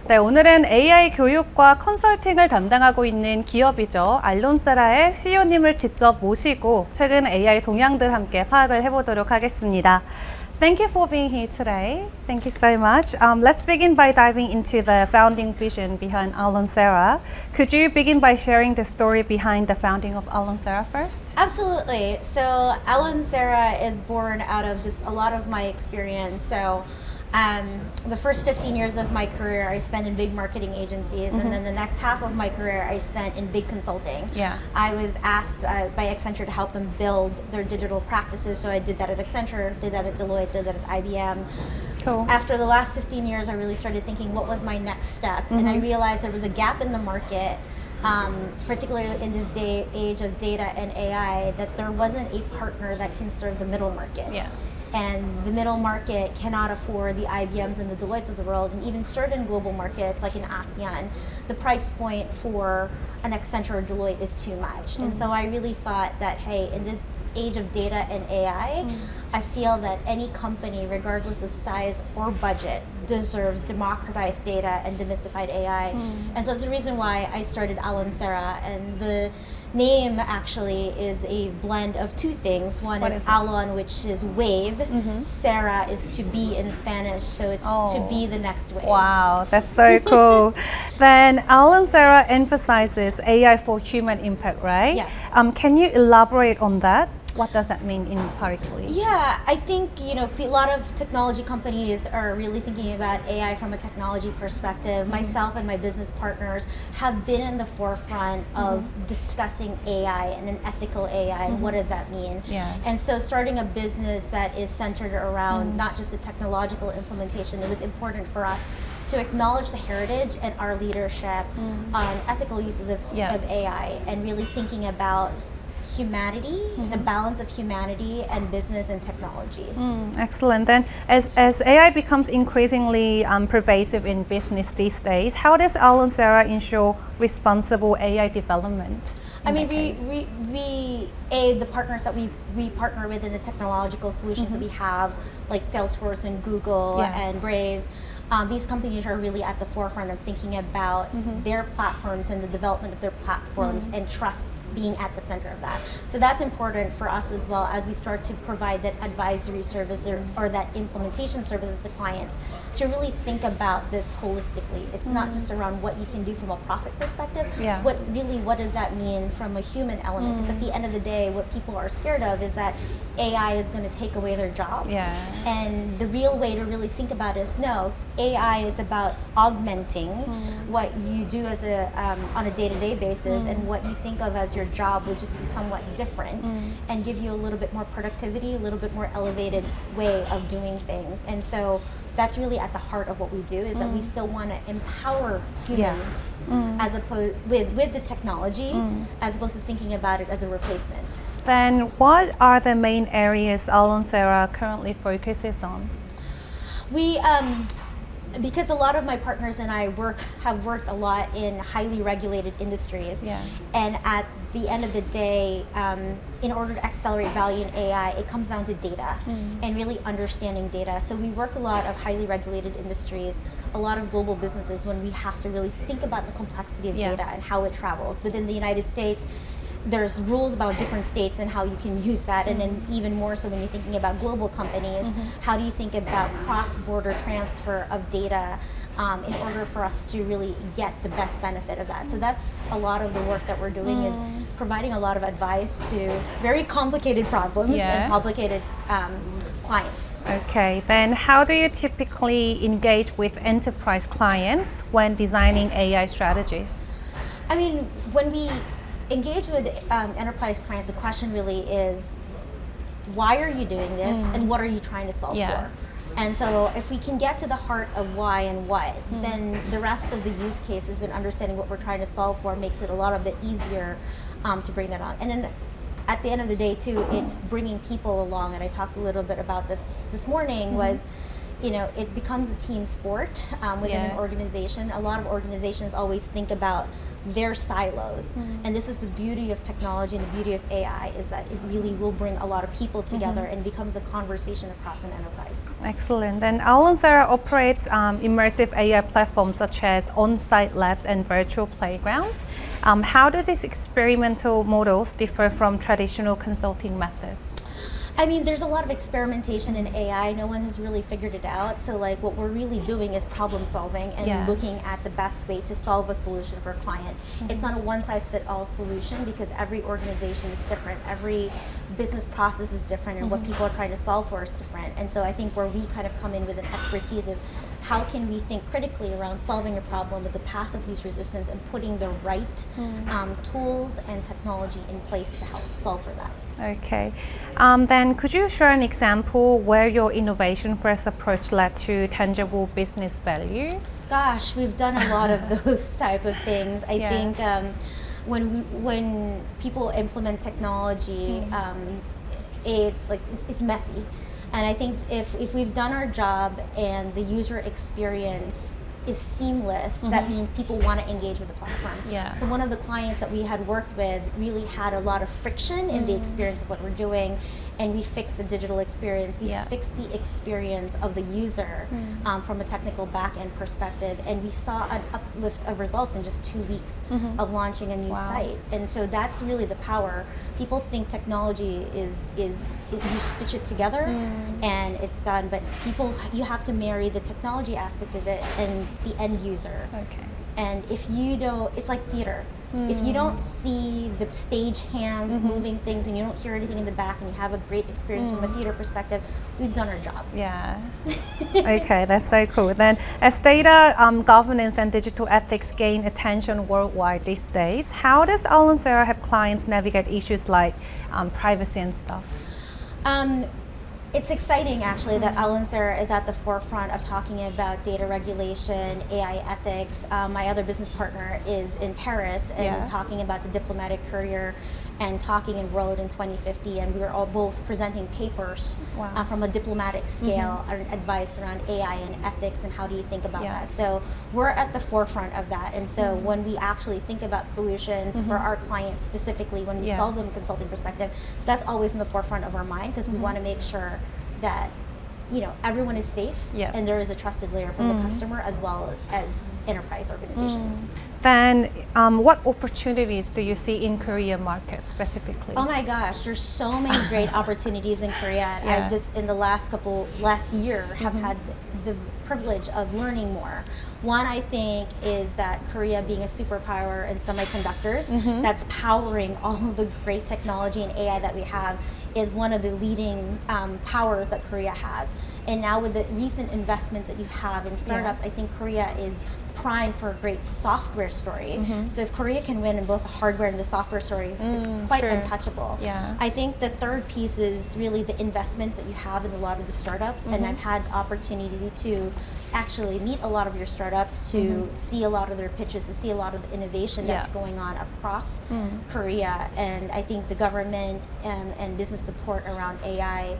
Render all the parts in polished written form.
네, 오늘은 AI 교육과 컨설팅을 담당하고 있는 기업이죠. 알론세라의 CEO님을 직접 모시고 최근 AI 동향들 함께 파악을 해보도록 하겠습니다. Thank you for being here today. Thank you so much. Let's begin by diving into the founding vision behind Alonsera. Could you begin by sharing the story behind the founding of Alonsera first? Absolutely. So Alonsera is born out of just a lot of my experience. So the first 15 years of my career I spent in big marketing agencies, and then the next half of my career I spent in big consulting. Yeah. I was asked by Accenture to help them build their digital practices, so I did that at Accenture, did that at Deloitte, did that at IBM. Cool. After the last 15 years, I really started thinking what was my next step, and I realized there was a gap in the market, particularly in this age of data and AI, that there wasn't a partner that can serve the middle market. Yeah. And the middle market cannot afford the IBMs and the Deloittes of the world, and even certain global markets like in ASEAN, the price point for an Accenture or Deloitte is too much. And so I really thought that, hey, in this age of data and AI, I feel that any company, regardless of size or budget, deserves democratized data and demystified AI. And so that's the reason why I started Alonsera, and the name actually is a blend of two things. One is Alon, which is wave. Sera is to be in Spanish, so it's to be the next wave. Wow, that's so cool. Then Alonsera emphasizes AI for human impact, right? Yes. Can you elaborate on that? What does that mean in particularly? Yeah, I think a lot of technology companies are really thinking about AI from a technology perspective. Myself and my business partners have been in the forefront of discussing AI and an ethical AI and what does that mean. Yeah. And so starting a business that is centered around not just a technological implementation, it was important for us to acknowledge the heritage and our leadership on ethical uses of AI, and really thinking about humanity, the balance of humanity and business and technology. Excellent. Then as AI becomes increasingly pervasive in business these days, how does Alonsera ensure responsible AI development? I mean, the partners that we partner with in the technological solutions that we have, like Salesforce and Google and Braze, these companies are really at the forefront of thinking about their platforms and the development of their platforms and trust being at the center of that. So that's important for us as well, as we start to provide that advisory service or that implementation services to clients, to really think about this holistically. It's not just around what you can do from a profit perspective, what does that mean from a human element? Because at the end of the day, what people are scared of is that AI is going to take away their jobs. Yeah. And the real way to really think about it is, no, AI is about augmenting what you do as on a day-to-day basis, and what you think of as your job would just be somewhat different and give you a little bit more productivity, a little bit more elevated way of doing things. And so that's really at the heart of what we do, is that we still want to empower humans as opposed with the technology, as opposed to thinking about it as a replacement. Then what are the main areas Alonsera currently focuses on? We because a lot of my partners and I have worked a lot in highly regulated industries, and at the end of the day, in order to accelerate value in AI, it comes down to data and really understanding data. So we work a lot of highly regulated industries, a lot of global businesses, when we have to really think about the complexity of data and how it travels. Within the United States, there's rules about different states and how you can use that, and then even more so when you're thinking about global companies, how do you think about cross-border transfer of data in order for us to really get the best benefit of that. So that's a lot of the work that we're doing, is providing a lot of advice to very complicated problems and complicated clients. Okay, then how do you typically engage with enterprise clients when designing AI strategies? I mean, when we engage with enterprise clients, the question really is, why are you doing this and what are you trying to solve for? And so if we can get to the heart of why and what, then the rest of the use cases and understanding what we're trying to solve for makes it a lot bit easier to bring that on. And then at the end of the day too, it's bringing people along, and I talked a little bit about this morning, was it becomes a team sport within an organization. A lot of organizations always think about their silos, and this is the beauty of technology and the beauty of AI, is that it really will bring a lot of people together and becomes a conversation across an enterprise. Excellent. Then Alonsera operates immersive AI platforms such as on-site labs and virtual playgrounds. How do these experimental models differ from traditional consulting methods? I mean, there's a lot of experimentation in AI. No one has really figured it out. So like what we're really doing is problem solving and looking at the best way to solve a solution for a client. It's not a one-size-fits-all solution because every organization is different. Every business process is different, and what people are trying to solve for is different. And so I think where we kind of come in with an expertise is how can we think critically around solving a problem with the path of least resistance and putting the right tools and technology in place to help solve for that. Okay. Then could you share an example where your innovation-first approach led to tangible business value? Gosh, we've done a lot of those type of things. I think when people implement technology, it's messy. And I think if we've done our job and the user experience is seamless, that means people want to engage with the platform. So one of the clients that we had worked with really had a lot of friction in the experience of what we're doing, and we fixed the digital experience. We fixed the experience of the user from a technical back-end perspective, and we saw an uplift of results in just 2 weeks of launching a new site. And so that's really the power. People think technology is you stitch it together and it's done, but you have to marry the technology aspect of it and the end user. And if you don't, it's like theater. If you don't see the stage hands moving things and you don't hear anything in the back and you have a great experience from a theater perspective, we've done our job. Okay, that's so cool. Then as data governance and digital ethics gain attention worldwide these days, how does Alonsera help clients navigate issues like privacy and stuff? It's exciting actually that Alonsera is at the forefront of talking about data regulation, AI ethics. My other business partner is in Paris and talking about the diplomatic career and talking in World in 2050, and we were all both presenting papers from a diplomatic scale, advice around AI and ethics and how do you think about that. So we're at the forefront of that, and so when we actually think about solutions for our clients specifically, when we solve them consulting perspective, that's always in the forefront of our mind because we want to make sure that everyone is safe and there is a trusted layer from the customer as well as enterprise organizations. Then what opportunities do you see in Korea market specifically? Oh my gosh, there's so many great opportunities in Korea. I just in the last year have had the privilege of learning more. One, I think, is that Korea being a superpower in semiconductors that's powering all of the great technology and AI that we have is one of the leading powers that Korea has. And now with the recent investments that you have in startups, I think Korea is primed for a great software story. So if Korea can win in both the hardware and the software story, it's quite untouchable. I think the third piece is really the investments that you have in a lot of the startups, and I've had opportunity to actually meet a lot of your startups, to see a lot of their pitches, to see a lot of the innovation that's going on across Korea. And I think the government and business support around AI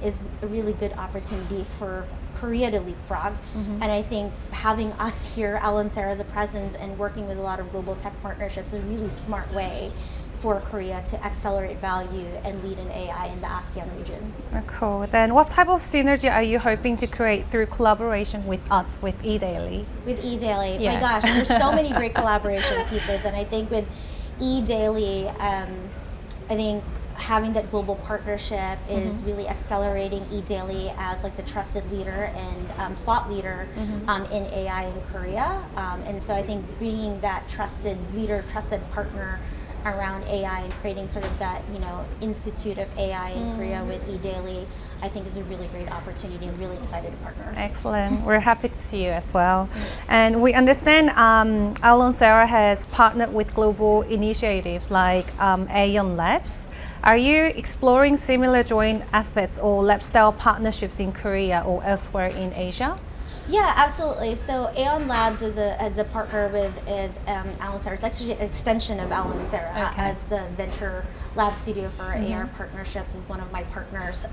is a really good opportunity for Korea to leapfrog. And I think having us here, Alonsera, as a presence and working with a lot of global tech partnerships is a really smart way for Korea to accelerate value and lead in AI in the ASEAN region. Cool. Then what type of synergy are you hoping to create through collaboration with us, with EDaily? With EDaily, my gosh, there's so many great collaboration pieces, and I think with EDaily, I think having that global partnership is really accelerating EDaily as like the trusted leader and thought leader in AI in Korea. And so I think being that trusted leader, trusted partner around AI and creating sort of that, institute of AI in Korea with EDaily, I think is a really great opportunity and really excited to partner. Excellent. We're happy to see you as well. And we understand Alonsera has partnered with global initiatives like AI Labs. Are you exploring similar joint efforts or lab-style partnerships in Korea or elsewhere in Asia? Yeah, absolutely. So Aeon Labs is a partner with Alonsera. It's actually an extension of Alonsera as the venture lab studio for AR partnerships is one of my partners.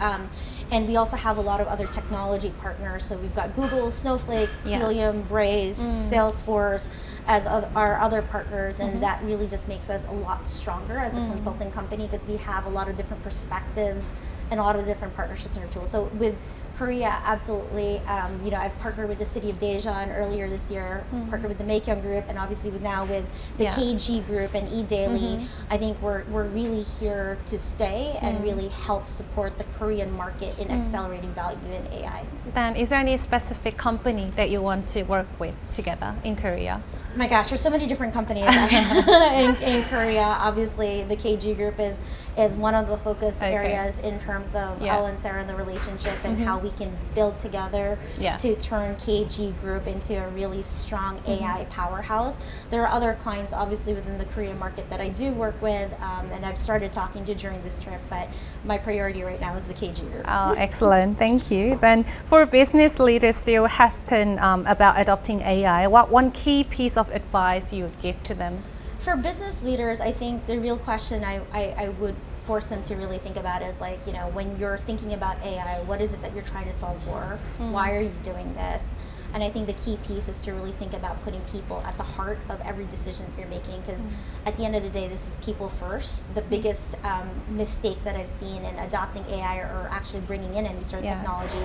And we also have a lot of other technology partners. So we've got Google, Snowflake, Telium, Braze, Salesforce as our other partners. And that really just makes us a lot stronger as a consulting company because we have a lot of different perspectives and a lot of different partnerships in our tools. So with Korea, absolutely. You know, I've partnered with the city of Daejeon earlier this year, partnered with the Maekhyun Group, and obviously now with the KG Group and EDaily. I think we're really here to stay and really help support the Korean market in accelerating value in AI. Then, is there any specific company that you want to work with together in Korea? Oh my gosh, there's so many different companies in Korea. Obviously, the KG Group is one of the focus areas in terms of Alonsera and the relationship and how we can build together to turn KG Group into a really strong AI powerhouse. There are other clients obviously within the Korean market that I do work with and I've started talking to during this trip, but my priority right now is the KG Group. Oh, excellent. Thank you. Then for business leaders still hesitant about adopting AI, what one key piece of advice you would give to them? For business leaders, I think the real question I would force them to really think about is like, you know, when you're thinking about AI, what is it that you're trying to solve for? Why are you doing this? And I think the key piece is to really think about putting people at the heart of every decision that you're making because at the end of the day, this is people first. The biggest mistakes that I've seen in adopting AI or actually bringing in any sort of technology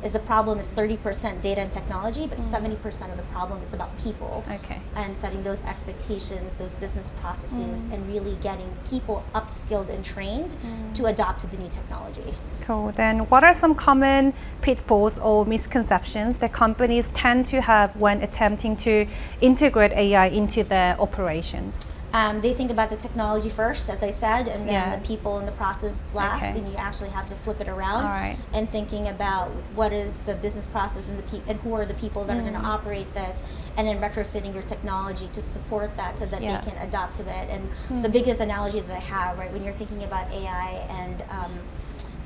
is the problem is 30% data and technology, but 70% of the problem is about people and setting those expectations, those business processes, and really getting people upskilled and trained to adopt to the new technology. Cool. Then what are some common pitfalls or misconceptions that companies tend to have when attempting to integrate AI into their operations? They think about the technology first, as I said, and then the people in the process last, and you actually have to flip it around and thinking about what is the business process and who are the people that are going to operate this, and then retrofitting your technology to support that so that they can adopt to it. And the biggest analogy that I have, right, when you're thinking about AI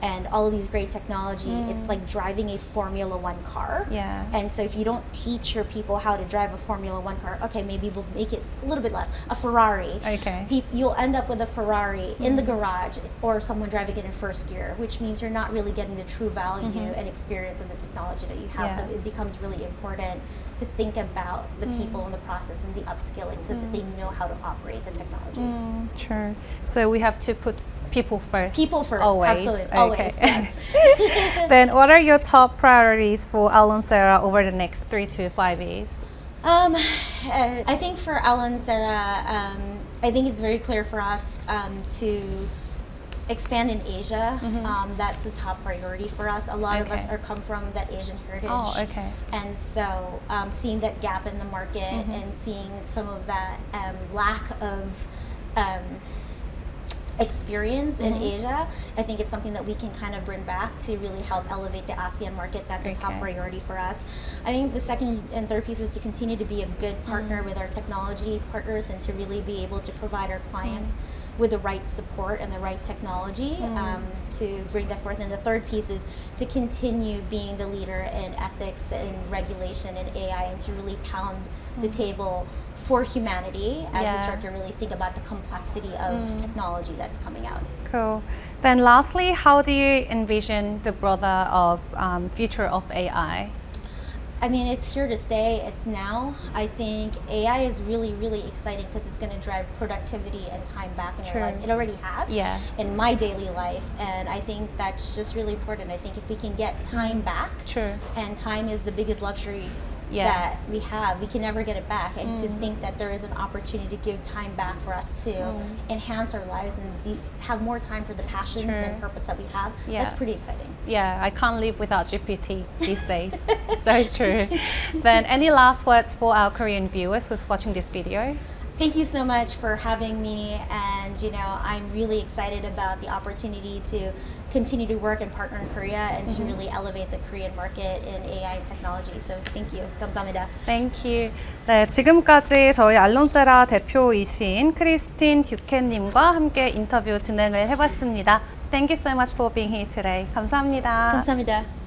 and all of these great technology, it's like driving a Formula One car. And so if you don't teach your people how to drive a Formula One car, okay, maybe we'll make it a little bit less. A Ferrari. You'll end up with a Ferrari in the garage or someone driving it in first gear, which means you're not really getting the true value and experience of the technology that you have. So it becomes really important to think about the people in the process and the upskilling so that they know how to operate the technology. Sure. So we have to put people first. People first, always. Absolutely. Always, yes. Then what are your top priorities for Alonsera over the next 3 to 5 years? I think for Alonsera, I think it's very clear for us to expand in Asia. That's a top priority for us. A lot of us come from that Asian heritage. And so seeing that gap in the market and seeing some of that lack of experience in Asia, I think it's something that we can kind of bring back to really help elevate the ASEAN market. That's a top priority for us. I think the second and third piece is to continue to be a good partner with our technology partners and to really be able to provide our clients with the right support and the right technology to bring that forth. And the third piece is to continue being the leader in ethics and regulation and AI and to really pound the table for humanity as we start to really think about the complexity of technology that's coming out. Cool. Then lastly, how do you envision the broader of future of AI? I mean, it's here to stay. It's now. I think AI is really, really exciting because it's going to drive productivity and time back in our lives. It already has in my daily life. And I think that's just really important. I think if we can get time back, and time is the biggest luxury that we have, we can never get it back. And to think that there is an opportunity to give time back for us to enhance our lives and have more time for the passions and purpose that we have, that's pretty exciting. Yeah, I can't live without GPT these days. So true. Then any last words for our Korean viewers who's watching this video? Thank you so much for having me, and you know, I'm really excited about the opportunity to continue to work and partner in Korea and to really elevate the Korean market in AI and technology. So thank you. 감사합니다. Thank you. 네, 지금까지 저희 알론세라 대표이신 크리스틴 듀케님과 함께 인터뷰 진행을 해봤습니다. Thank you so much for being here today. 감사합니다. 감사합니다.